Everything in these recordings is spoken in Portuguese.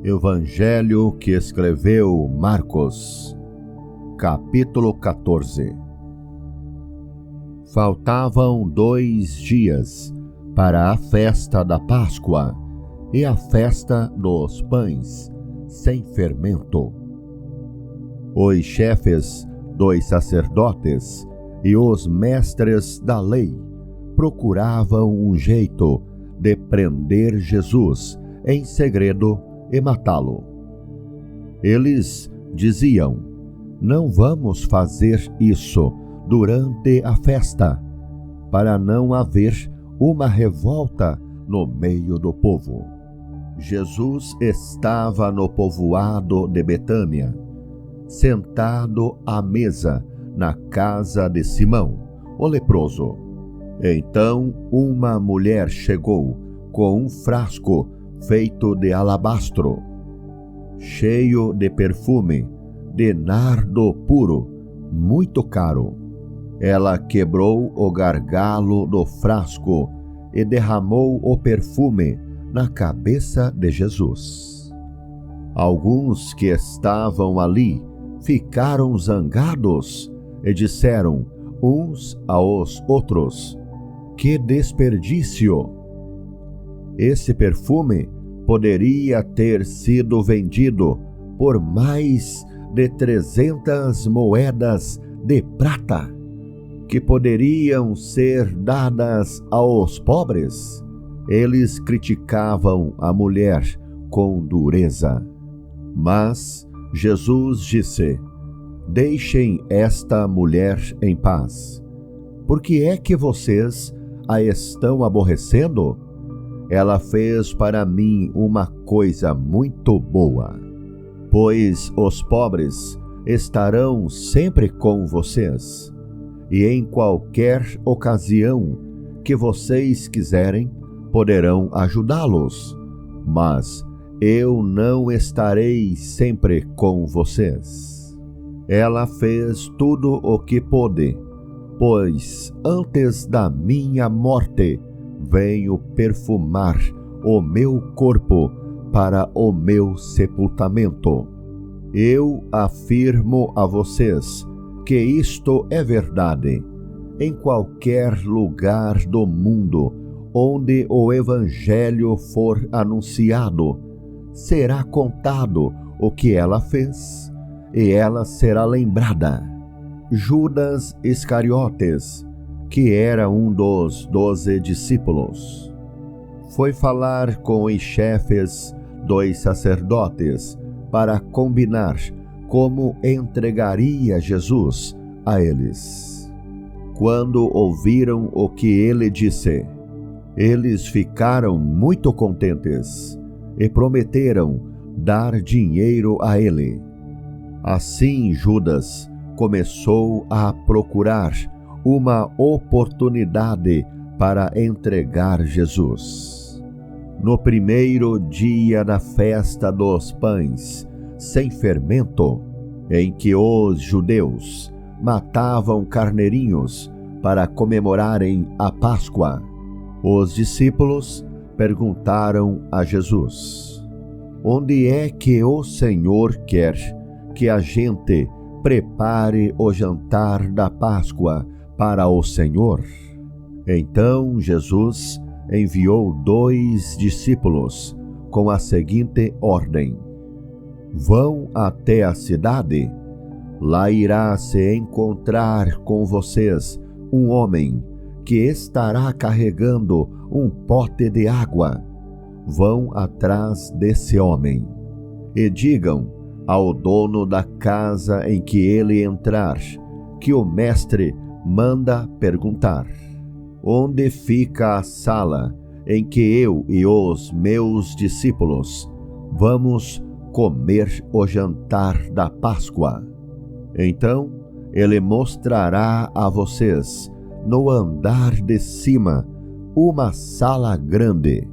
Evangelho que escreveu Marcos, capítulo 14. Faltavam 2 dias para a festa da Páscoa e a festa dos pães sem fermento. Os chefes dos sacerdotes e os mestres da lei procuravam um jeito de prender Jesus em segredo e matá-lo. Eles diziam: não vamos fazer isso durante a festa, para não haver uma revolta no meio do povo. Jesus estava no povoado de Betânia, sentado à mesa na casa de Simão, o leproso. Então uma mulher chegou com um frasco feito de alabastro, cheio de perfume, de nardo puro, muito caro. Ela quebrou o gargalo do frasco e derramou o perfume na cabeça de Jesus. Alguns que estavam ali ficaram zangados e disseram uns aos outros: que desperdício! Esse perfume poderia ter sido vendido por mais de 300 moedas de prata, que poderiam ser dadas aos pobres. Eles criticavam a mulher com dureza. Mas Jesus disse: deixem esta mulher em paz. Por que é que vocês a estão aborrecendo? Ela fez para mim uma coisa muito boa. Pois os pobres estarão sempre com vocês, e em qualquer ocasião que vocês quiserem, poderão ajudá-los, mas eu não estarei sempre com vocês. Ela fez tudo o que pôde, pois antes da minha morte venho perfumar o meu corpo para o meu sepultamento. Eu afirmo a vocês que isto é verdade. Em qualquer lugar do mundo onde o Evangelho for anunciado, será contado o que ela fez, e ela será lembrada. Judas Iscariotes, que era um dos 12 discípulos, foi falar com os chefes dos sacerdotes para combinar como entregaria Jesus a eles. Quando ouviram o que ele disse, eles ficaram muito contentes e prometeram dar dinheiro a ele. Assim Judas começou a procurar uma oportunidade para entregar Jesus. No primeiro dia da festa dos pães sem fermento, em que os judeus matavam carneirinhos para comemorarem a Páscoa, os discípulos perguntaram a Jesus: onde é que o Senhor quer que a gente prepare o jantar da Páscoa para o Senhor? Então Jesus enviou 2 discípulos com a seguinte ordem: vão até a cidade, lá irá se encontrar com vocês um homem que estará carregando um pote de água. Vão atrás desse homem e digam ao dono da casa em que ele entrar que o mestre manda perguntar: onde fica a sala em que eu e os meus discípulos vamos comer o jantar da Páscoa? Então ele mostrará a vocês no andar de cima uma sala grande,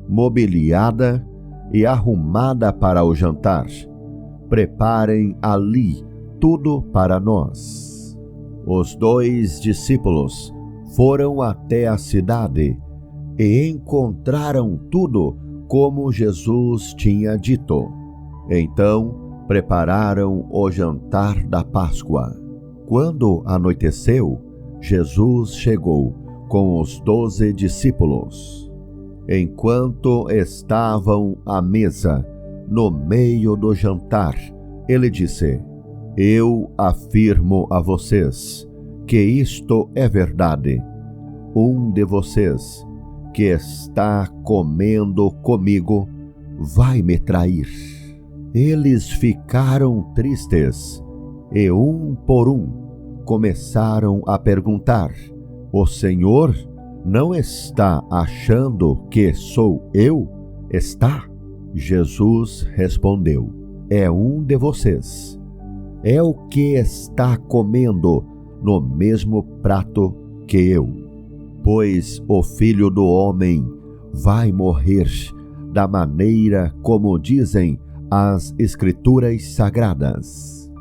mobiliada e arrumada para o jantar. Preparem ali tudo para nós. Os 2 discípulos foram até a cidade e encontraram tudo como Jesus tinha dito. Então prepararam o jantar da Páscoa. Quando anoiteceu, Jesus chegou com os 12 discípulos. Enquanto estavam à mesa, no meio do jantar, ele disse: Eu afirmo a vocês que isto é verdade. Um de vocês, que está comendo comigo, vai me trair. Eles ficaram tristes e, um por um, começaram a perguntar: O Senhor não está achando que sou eu? Está? Jesus respondeu: É um de vocês. É o que está comendo no mesmo prato que eu. Pois o Filho do Homem vai morrer da maneira como dizem as Escrituras Sagradas.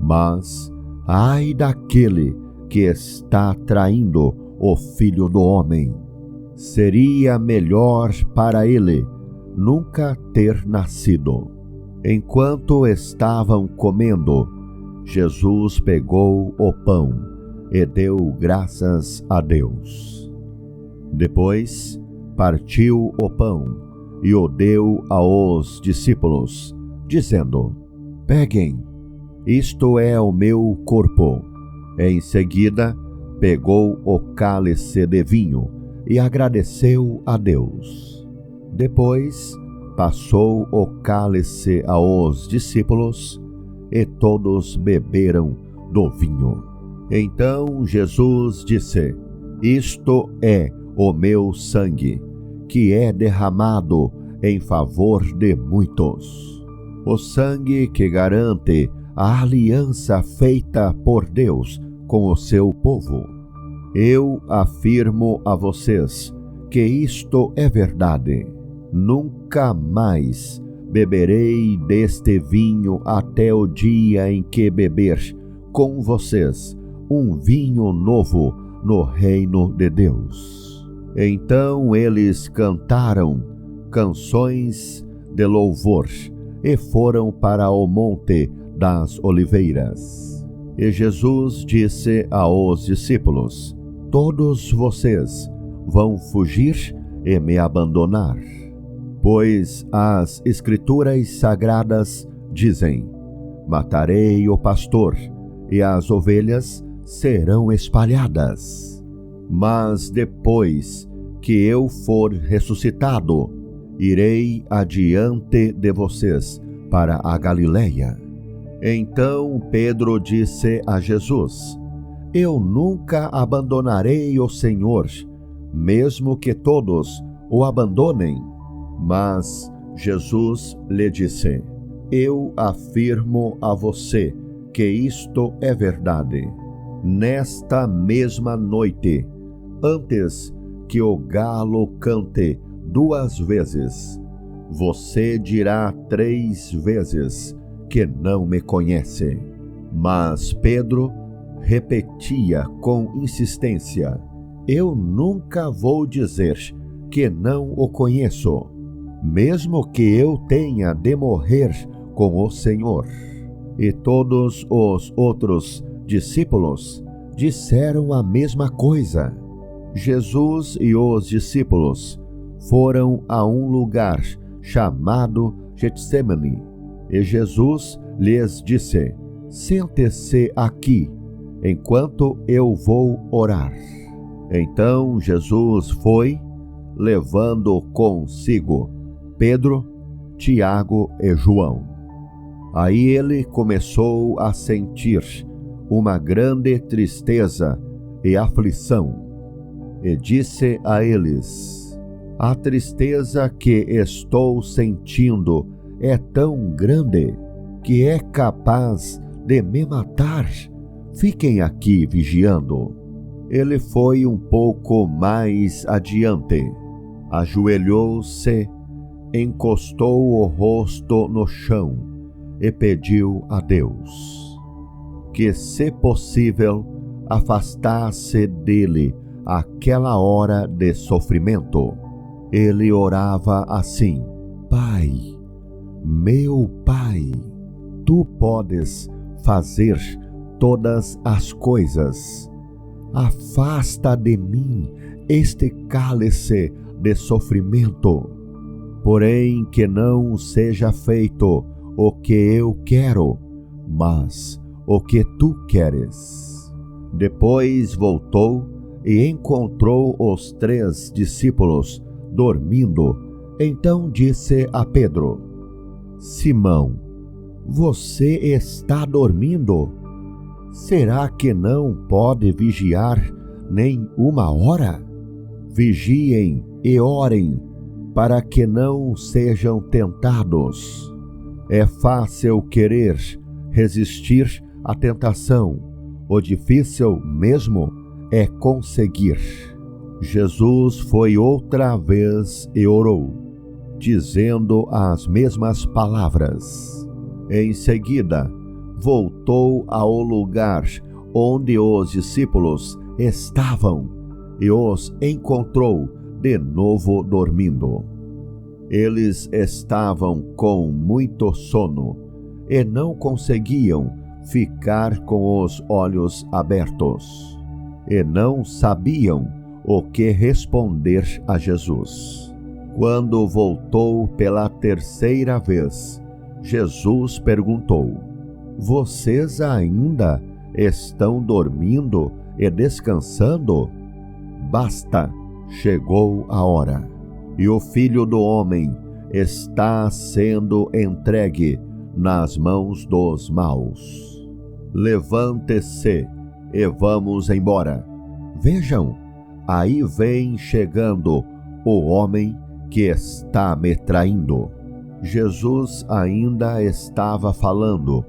Mas ai daquele que está traindo o Filho do Homem. Seria melhor para ele nunca ter nascido. Enquanto estavam comendo, Jesus pegou o pão e deu graças a Deus. Depois, partiu o pão e o deu aos discípulos, dizendo: Peguem, isto é o meu corpo. Em seguida, pegou o cálice de vinho e agradeceu a Deus. Depois, passou o cálice aos discípulos e todos beberam do vinho. Então Jesus disse: Isto é o meu sangue, que é derramado em favor de muitos. O sangue que garante a aliança feita por Deus com o seu povo. Eu afirmo a vocês que isto é verdade. Nunca mais beberei deste vinho até o dia em que beber com vocês um vinho novo no reino de Deus. Então eles cantaram canções de louvor e foram para o Monte das Oliveiras. E Jesus disse aos discípulos: Todos vocês vão fugir e me abandonar. Pois as Escrituras Sagradas dizem: Matarei o pastor, e as ovelhas serão espalhadas. Mas depois que eu for ressuscitado, irei adiante de vocês para a Galileia. Então Pedro disse a Jesus: Eu nunca abandonarei o Senhor, mesmo que todos o abandonem. Mas Jesus lhe disse: Eu afirmo a você que isto é verdade. Nesta mesma noite, antes que o galo cante 2 vezes, você dirá 3 vezes que não me conhece. Mas Pedro repetia com insistência: Eu nunca vou dizer que não o conheço, mesmo que eu tenha de morrer com o Senhor. E todos os outros discípulos disseram a mesma coisa. Jesus e os discípulos foram a um lugar chamado Getsemane, e Jesus lhes disse: Sente-se aqui, enquanto eu vou orar. Então Jesus foi, levando consigo Pedro, Tiago e João. Aí ele começou a sentir uma grande tristeza e aflição, e disse a eles: A tristeza que estou sentindo é tão grande que é capaz de me matar. Fiquem aqui vigiando. Ele foi um pouco mais adiante, ajoelhou-se, encostou o rosto no chão e pediu a Deus que, se possível, afastasse dele aquela hora de sofrimento. ele orava assim: Pai, meu Pai, Tu podes fazer todas as coisas. Afasta de mim este cálice de sofrimento, porém que não seja feito o que eu quero, mas o que Tu queres. Depois voltou e encontrou os 3 discípulos dormindo. Então disse a Pedro: Simão, você está dormindo? Será que não pode vigiar nem 1 hora? Vigiem e orem, para que não sejam tentados. É fácil querer resistir à tentação, o difícil mesmo é conseguir. Jesus foi outra vez e orou, dizendo as mesmas palavras. Em seguida, voltou ao lugar onde os discípulos estavam e os encontrou de novo dormindo. Eles estavam com muito sono e não conseguiam ficar com os olhos abertos, e não sabiam o que responder a Jesus. Quando voltou pela 3ª vez, Jesus perguntou: Vocês ainda estão dormindo e descansando? Basta, chegou a hora, e o Filho do Homem está sendo entregue nas mãos dos maus. Levante-se e vamos embora. Vejam, aí vem chegando o homem que está me traindo. Jesus ainda estava falando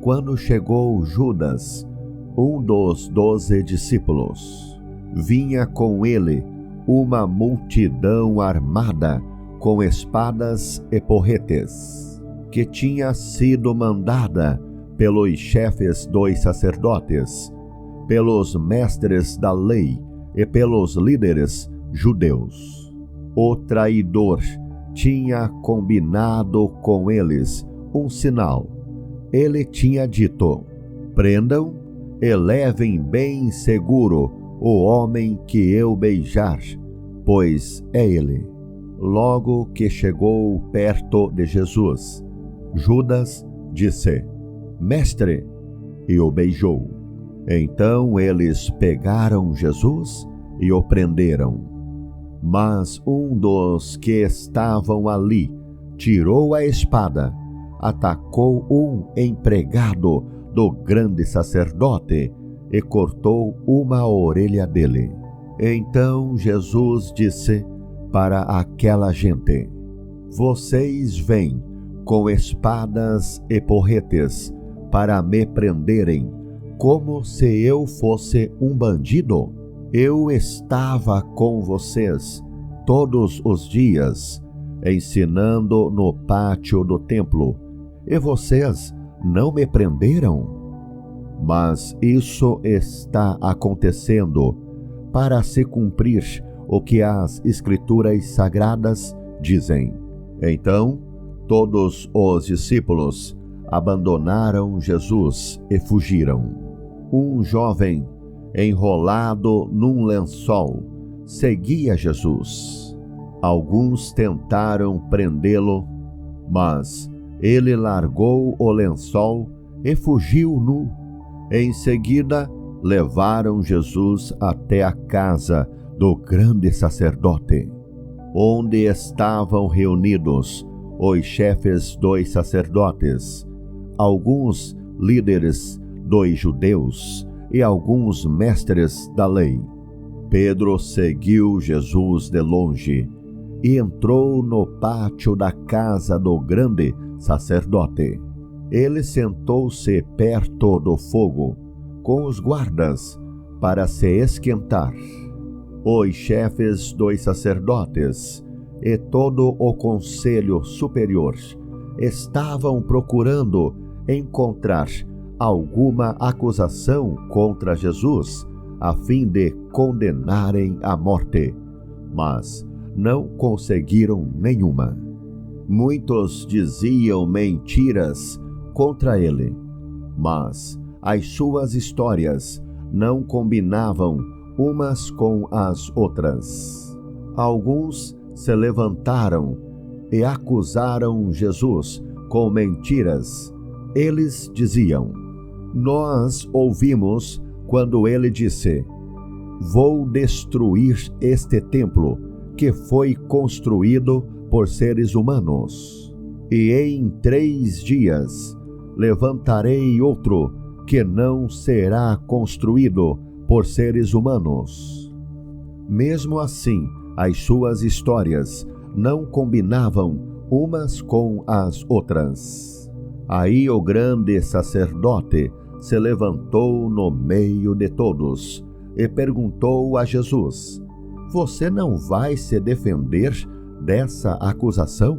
quando chegou Judas, um dos 12 discípulos. Vinha com ele uma multidão armada com espadas e porretes, que tinha sido mandada pelos chefes dos sacerdotes, pelos mestres da lei e pelos líderes judeus. O traidor tinha combinado com eles um sinal. Ele tinha dito: Prendam e levem bem seguro o homem que eu beijar, pois é ele. Logo que chegou perto de Jesus, Judas disse: Mestre, e o beijou. Então eles pegaram Jesus e o prenderam. Mas um dos que estavam ali tirou a espada, atacou um empregado do grande sacerdote e cortou uma orelha dele. Então Jesus disse para aquela gente: Vocês vêm com espadas e porretes para me prenderem, como se eu fosse um bandido? Eu estava com vocês todos os dias, ensinando no pátio do templo, e vocês não me prenderam? Mas isso está acontecendo para se cumprir o que as Escrituras Sagradas dizem. Então, todos os discípulos abandonaram Jesus e fugiram. Um jovem, enrolado num lençol, seguia Jesus. Alguns tentaram prendê-lo, mas ele largou o lençol e fugiu nu. Em seguida, levaram Jesus até a casa do grande sacerdote, onde estavam reunidos os chefes dos sacerdotes, alguns líderes dos judeus e alguns mestres da lei. Pedro seguiu Jesus de longe e entrou no pátio da casa do grande sacerdote. Ele sentou-se perto do fogo com os guardas para se esquentar. Os chefes dos sacerdotes e todo o conselho superior estavam procurando encontrar alguma acusação contra Jesus, a fim de condenarem à morte, mas não conseguiram nenhuma. Muitos diziam mentiras contra ele, mas as suas histórias não combinavam umas com as outras. Alguns se levantaram e acusaram Jesus com mentiras. Eles diziam: nós ouvimos quando ele disse: vou destruir este templo que foi construído por seres humanos, e em 3 dias levantarei outro que não será construído por seres humanos. Mesmo assim, as suas histórias não combinavam umas com as outras. Aí o grande sacerdote se levantou no meio de todos e perguntou a Jesus: você não vai se defender dessa acusação?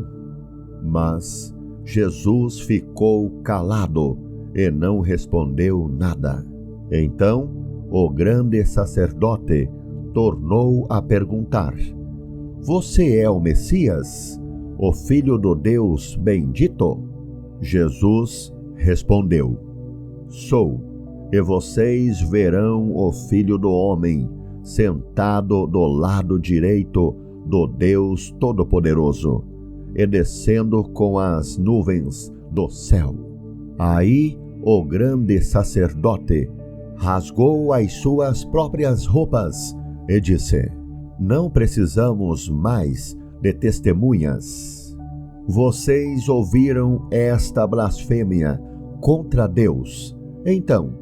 Mas Jesus ficou calado e não respondeu nada. Então o grande sacerdote tornou a perguntar: você é o Messias, o Filho do Deus bendito? Jesus respondeu: sou, e vocês verão o Filho do Homem sentado do lado direito do Deus Todo-Poderoso e descendo com as nuvens do céu. Aí o grande sacerdote rasgou as suas próprias roupas e disse: não precisamos mais de testemunhas. Vocês ouviram esta blasfêmia contra Deus. Então,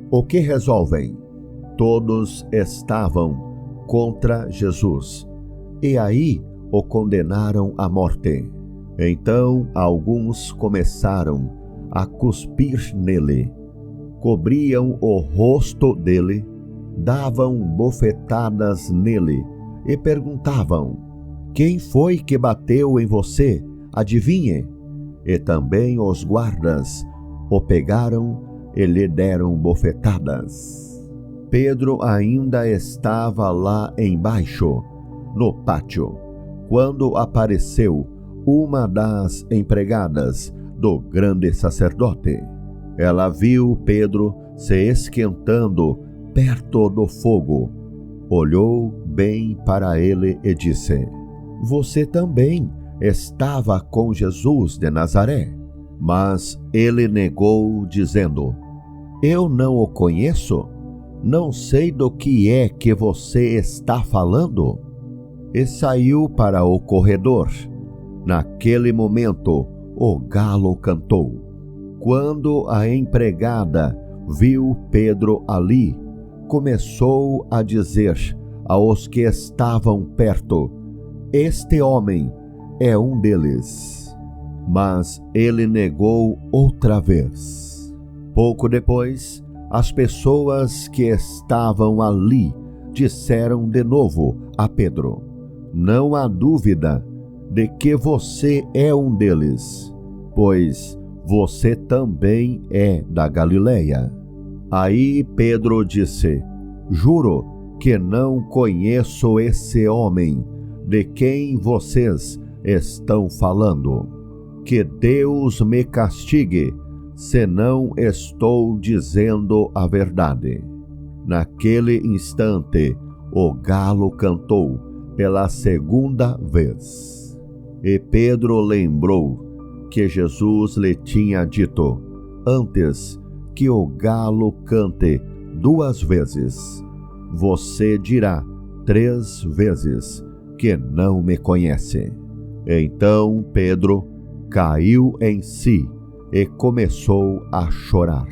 o que resolvem? Todos estavam contra Jesus, e aí o condenaram à morte. Então alguns começaram a cuspir nele, cobriam o rosto dele, davam bofetadas nele e perguntavam: quem foi que bateu em você? Adivinhe. E também os guardas o pegaram e lhe deram bofetadas. Pedro ainda estava lá embaixo, no pátio, quando apareceu uma das empregadas do grande sacerdote. Ela viu Pedro se esquentando perto do fogo, olhou bem para ele e disse: você também estava com Jesus de Nazaré. Mas ele negou, dizendo: eu não o conheço. Não sei do que é que você está falando. E saiu para o corredor. Naquele momento, o galo cantou. Quando a empregada viu Pedro ali, começou a dizer aos que estavam perto: este homem é um deles. Mas ele negou outra vez. Pouco depois, as pessoas que estavam ali disseram de novo a Pedro: não há dúvida de que você é um deles, pois você também é da Galileia. Aí Pedro disse: juro que não conheço esse homem de quem vocês estão falando. Que Deus me castigue se não estou dizendo a verdade. Naquele instante, o galo cantou pela 2ª vez. E Pedro lembrou que Jesus lhe tinha dito: antes que o galo cante 2 vezes, você dirá 3 vezes que não me conhece. Então Pedro caiu em si e começou a chorar.